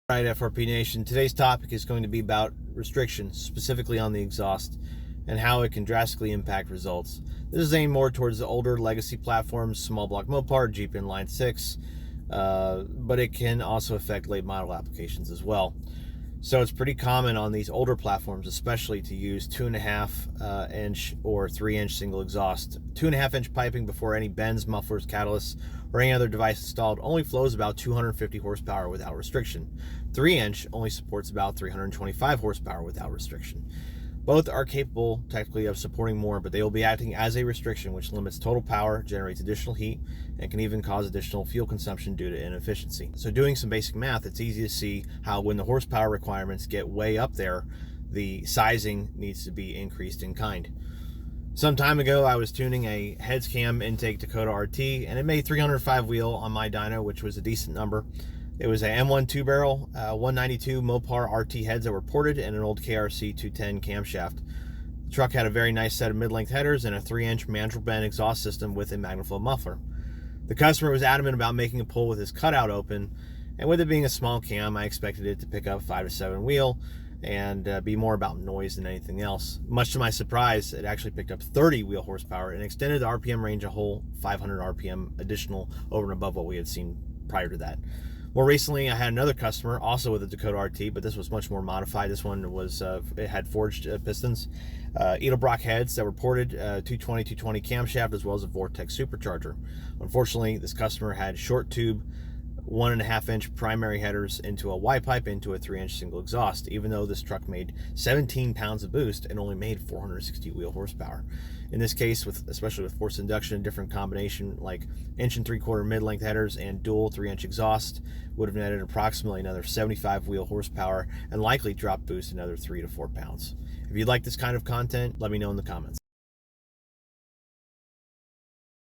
All right, FRP Nation, today's topic is going to be about restrictions, specifically on the exhaust, and how it can drastically impact results. This is aimed more towards the older legacy platforms, small block Mopar, Jeep Inline 6, but it can also affect late model applications as well. So it's pretty common on these older platforms, especially, to use 2.5 inch or 3-inch single exhaust. 2.5 inch piping before any bends, mufflers, catalysts, or any other device installed only flows about 250 horsepower without restriction. 3-inch only supports about 325 horsepower without restriction. Both are capable technically of supporting more, but they will be acting as a restriction, which limits total power, generates additional heat, and can even cause additional fuel consumption due to inefficiency. So doing some basic math, it's easy to see how when the horsepower requirements get way up there, the sizing needs to be increased in kind. Some time ago, I was tuning a heads cam intake Dakota RT, and it made 305 wheel on my dyno, which was a decent number. It was a M1 2-barrel, 192 Mopar RT heads that were ported, and an old KRC 210 camshaft. The truck had a very nice set of mid-length headers and a 3-inch mandrel bend exhaust system with a magnaflow muffler. The customer was adamant about making a pull with his cutout open, and with it being a small cam, I expected it to pick up 5 to 7 wheel and be more about noise than anything else. Much to my surprise, it actually picked up 30 wheel horsepower and extended the RPM range a whole 500 RPM additional over and above what we had seen prior to that. More recently, I had another customer, also with a Dakota RT, but this was much more modified. This one was, it had forged pistons, Edelbrock heads that were ported, 220 camshaft, as well as a Vortex supercharger. Unfortunately, this customer had short tube, 1.5 inch primary headers into a Y pipe into a 3-inch single exhaust. Even though this truck made 17 pounds of boost, it only made 460 wheel horsepower. In this case, especially with forced induction, a different combination like 1 3/4 mid-length headers and dual 3-inch exhaust would have netted approximately another 75 wheel horsepower and likely dropped boost another 3 to 4 pounds. If you'd like this kind of content, let me know in the comments.